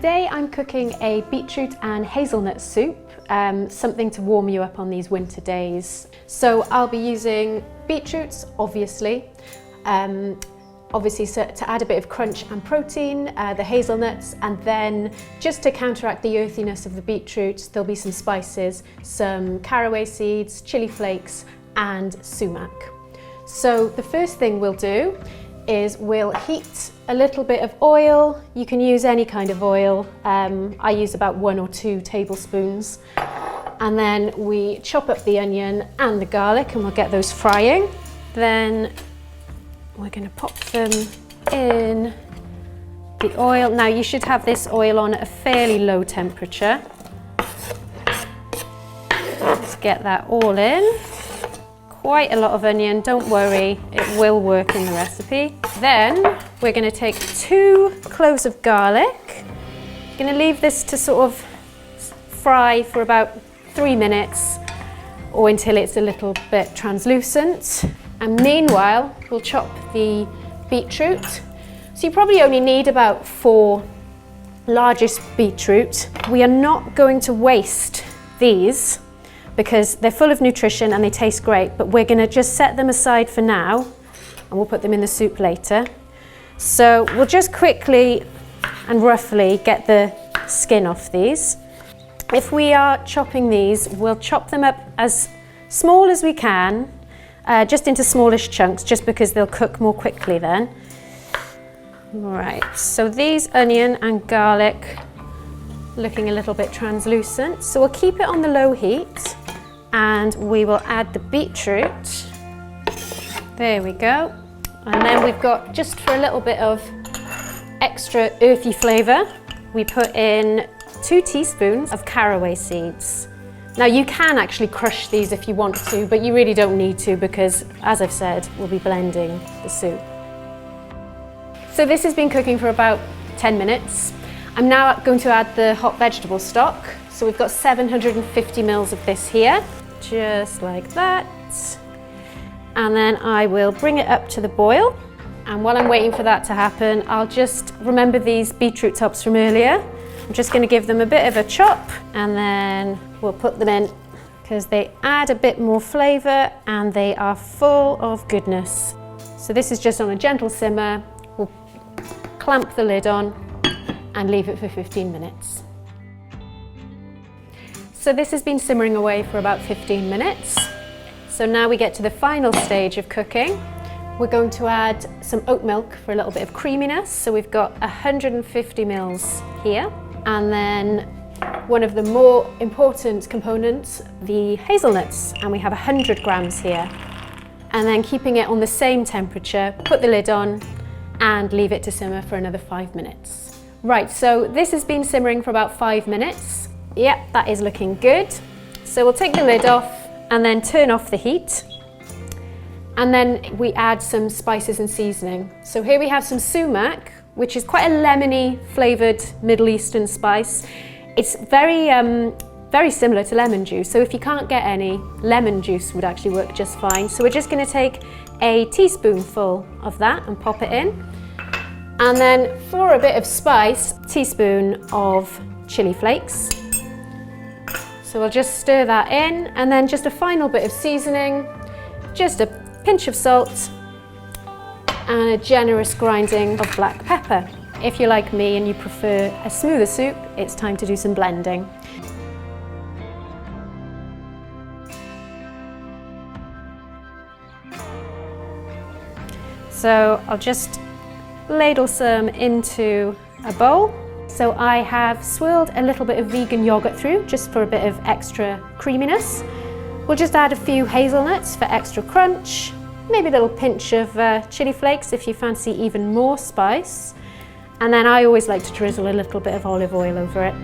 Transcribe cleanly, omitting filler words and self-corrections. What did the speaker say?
Today I'm cooking a beetroot and hazelnut soup, something to warm you up on these winter days. So I'll be using beetroots, obviously, to add a bit of crunch and protein, the hazelnuts, and then just to counteract the earthiness of the beetroot, there'll be some spices, some caraway seeds, chili flakes, and sumac. So the first thing we'll do is we'll heat a little bit of oil. You can use any kind of oil. I use about 1 or 2 tablespoons. And then we chop up the onion and the garlic and we'll get those frying. Then we're going to pop them in the oil. Now you should have this oil on at a fairly low temperature. Let's get that all in. Quite a lot of onion, don't worry, it will work in the recipe. Then we're going to take 2 cloves of garlic. I'm going to leave this to sort of fry for about 3 minutes or until it's a little bit translucent. And meanwhile, we'll chop the beetroot. So you probably only need about 4 largest beetroot. We are not going to waste these because they're full of nutrition and they taste great, but we're going to just set them aside for now and we'll put them in the soup later. So we'll just quickly and roughly get the skin off these. If we are chopping these, we'll chop them up as small as we can, just into smallish chunks, just because they'll cook more quickly then. Right, so these onion and garlic looking a little bit translucent, so we'll keep it on the low heat and we will add the beetroot. There we go. And then we've got, just for a little bit of extra earthy flavour, we put in 2 teaspoons of caraway seeds. Now you can actually crush these if you want to, but you really don't need to because, as I've said, we'll be blending the soup. So this has been cooking for about 10 minutes. I'm now going to add the hot vegetable stock. So we've got 750 mils of this here, just like that. And then I will bring it up to the boil. And while I'm waiting for that to happen, I'll just remember these beetroot tops from earlier. I'm just going to give them a bit of a chop and then we'll put them in because they add a bit more flavour and they are full of goodness. So this is just on a gentle simmer. We'll clamp the lid on and leave it for 15 minutes. So this has been simmering away for about 15 minutes. So now we get to the final stage of cooking. We're going to add some oat milk for a little bit of creaminess. So we've got 150 mils here. And then one of the more important components, the hazelnuts, and we have 100 grams here. And then keeping it on the same temperature, put the lid on and leave it to simmer for another 5 minutes. Right, so this has been simmering for about 5 minutes. Yep, that is looking good. So we'll take the lid off and then turn off the heat. And then we add some spices and seasoning. So here we have some sumac, which is quite a lemony flavoured Middle Eastern spice. It's very similar to lemon juice, so if you can't get any, lemon juice would actually work just fine. So we're just going to take a teaspoonful of that and pop it in. And then for a bit of spice, a teaspoon of chili flakes. So we'll just stir that in, and then just a final bit of seasoning, just a pinch of salt, and a generous grinding of black pepper. If you're like me and you prefer a smoother soup, it's time to do some blending. So I'll just ladle some into a bowl. So I have swirled a little bit of vegan yogurt through, just for a bit of extra creaminess. We'll just add a few hazelnuts for extra crunch. Maybe a little pinch of chili flakes if you fancy even more spice. And then I always like to drizzle a little bit of olive oil over it.